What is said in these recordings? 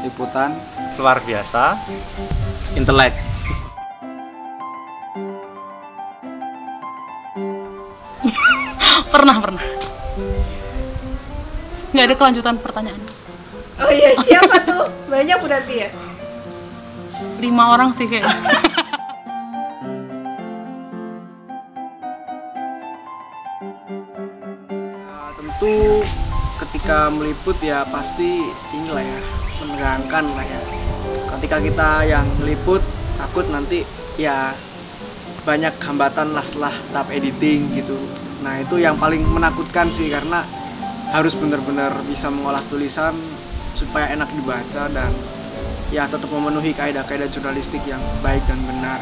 liputan luar biasa, intelek. Pernah. Nggak ada kelanjutan pertanyaan. Oh iya, siapa tuh? Banyak berarti ya? 5 orang sih kayaknya. tentu ketika meliput ya pasti inilah ya, menegangkan lah ya. Ketika kita yang meliput takut nanti ya banyak hambatan lah setelah tahap editing gitu. Nah itu yang paling menakutkan sih, karena harus benar-benar bisa mengolah tulisan supaya enak dibaca dan ya tetap memenuhi kaidah-kaidah jurnalistik yang baik dan benar.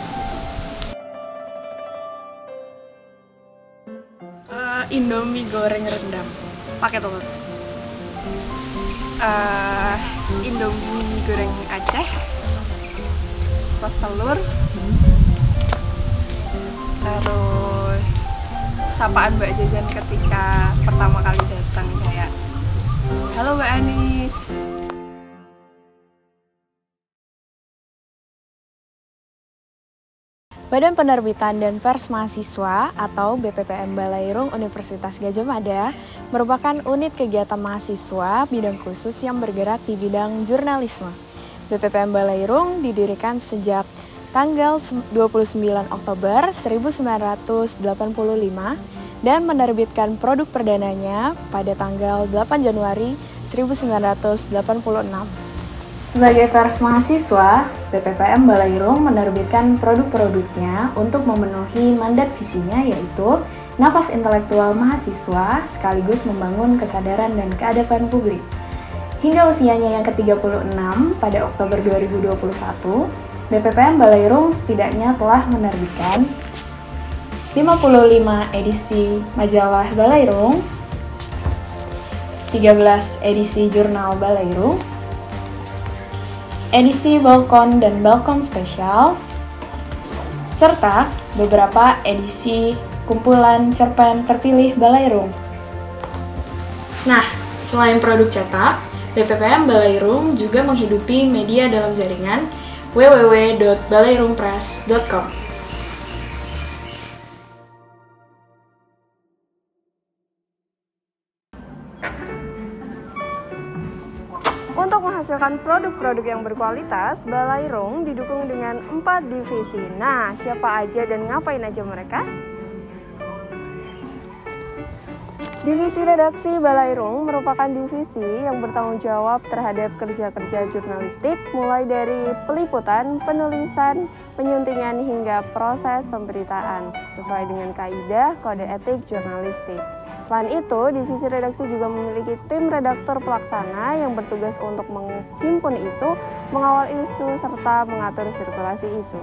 Indomie goreng rendang pakai telur. Indomie goreng Aceh plus telur. Terus sapaan Mbak Jajan ketika pertama kali datang, kayak halo Mbak Anis. Badan Penerbitan dan Pers Mahasiswa atau BPPM Balairung Universitas Gadjah Mada merupakan unit kegiatan mahasiswa bidang khusus yang bergerak di bidang jurnalisme. BPPM Balairung didirikan sejak tanggal 29 Oktober 1985 dan menerbitkan produk perdananya pada tanggal 8 Januari 1986. Sebagai pers mahasiswa, BPPM Balairung menerbitkan produk-produknya untuk memenuhi mandat visinya, yaitu nafas intelektual mahasiswa sekaligus membangun kesadaran dan keadaban publik. Hingga usianya yang ke-36 pada Oktober 2021, BPPM Balairung setidaknya telah menerbitkan 55 edisi majalah Balairung, 13 edisi jurnal Balairung, edisi balkon dan balkon spesial, serta beberapa edisi kumpulan cerpen terpilih Balairung. Nah, selain produk cetak, BPPM Balairung juga menghidupi media dalam jaringan www.balairungpress.com. Untuk menghasilkan produk-produk yang berkualitas, Balairung didukung dengan 4 divisi. Nah, siapa aja dan ngapain aja mereka? Divisi redaksi Balairung merupakan divisi yang bertanggung jawab terhadap kerja-kerja jurnalistik, mulai dari peliputan, penulisan, penyuntingan hingga proses pemberitaan, sesuai dengan kaidah kode etik jurnalistik. Selain itu, divisi redaksi juga memiliki tim redaktur pelaksana yang bertugas untuk menghimpun isu, mengawal isu, serta mengatur sirkulasi isu.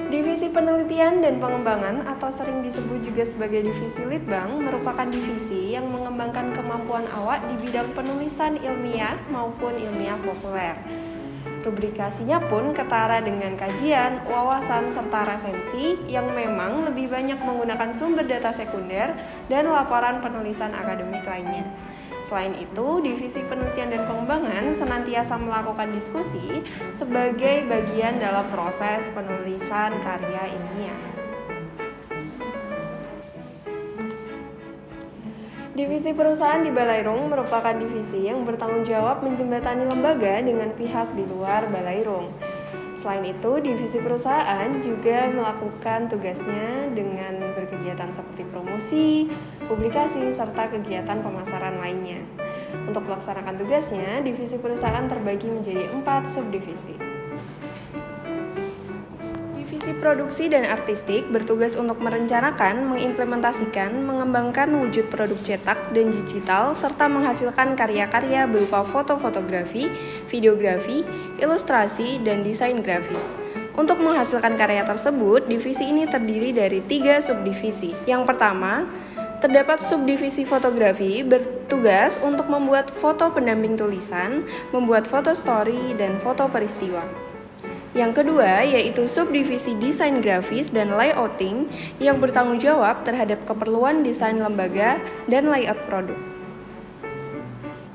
Divisi penelitian dan pengembangan atau sering disebut juga sebagai divisi litbang merupakan divisi yang mengembangkan kemampuan awak di bidang penulisan ilmiah maupun ilmiah populer. Rubrikasinya pun ketara dengan kajian, wawasan, serta resensi yang memang lebih banyak menggunakan sumber data sekunder dan laporan penulisan akademik lainnya. Selain itu, divisi penelitian dan pengembangan senantiasa melakukan diskusi sebagai bagian dalam proses penulisan karya ilmiah. Divisi perusahaan di Balairung merupakan divisi yang bertanggung jawab menjembatani lembaga dengan pihak di luar Balairung. Selain itu, divisi perusahaan juga melakukan tugasnya dengan berkegiatan seperti promosi, publikasi, serta kegiatan pemasaran lainnya. Untuk melaksanakan tugasnya, divisi perusahaan terbagi menjadi 4 subdivisi. Divisi produksi dan artistik bertugas untuk merencanakan, mengimplementasikan, mengembangkan wujud produk cetak dan digital, serta menghasilkan karya-karya berupa foto-fotografi, videografi, ilustrasi, dan desain grafis. Untuk menghasilkan karya tersebut, divisi ini terdiri dari 3 subdivisi. Yang pertama, terdapat subdivisi fotografi bertugas untuk membuat foto pendamping tulisan, membuat foto story, dan foto peristiwa. Yang kedua yaitu subdivisi desain grafis dan layouting yang bertanggung jawab terhadap keperluan desain lembaga dan layout produk.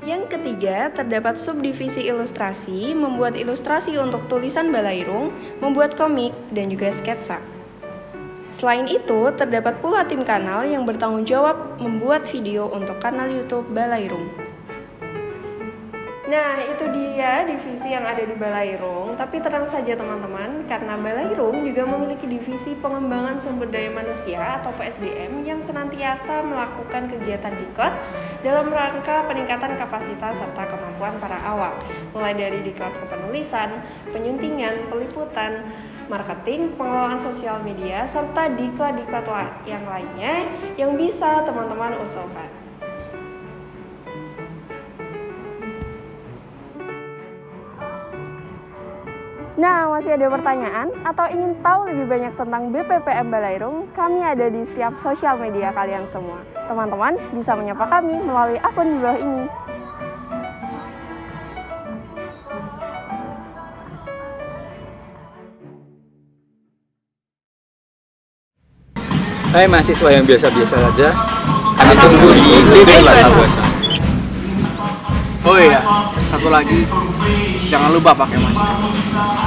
Yang ketiga, terdapat subdivisi ilustrasi, membuat ilustrasi untuk tulisan Balairung, membuat komik, dan juga sketsa. Selain itu, terdapat pula tim kanal yang bertanggung jawab membuat video untuk kanal YouTube Balairung. Nah, itu dia divisi yang ada di Balairung. Tapi tenang saja teman-teman, karena Balairung juga memiliki divisi pengembangan sumber daya manusia atau PSDM yang senantiasa melakukan kegiatan diklat dalam rangka peningkatan kapasitas serta kemampuan para awak, mulai dari diklat kepenulisan, penyuntingan, peliputan, marketing, pengelolaan sosial media, serta diklat-diklat yang lainnya yang bisa teman-teman usulkan. Nah, masih ada pertanyaan atau ingin tahu lebih banyak tentang BPPM Balairung? Kami ada di setiap sosial media kalian semua. Teman-teman bisa menyapa kami melalui akun di bawah ini. Hai mahasiswa yang biasa-biasa saja, kami tunggu di Lirik Latabuasa. Oh iya, satu lagi, jangan lupa pakai masker.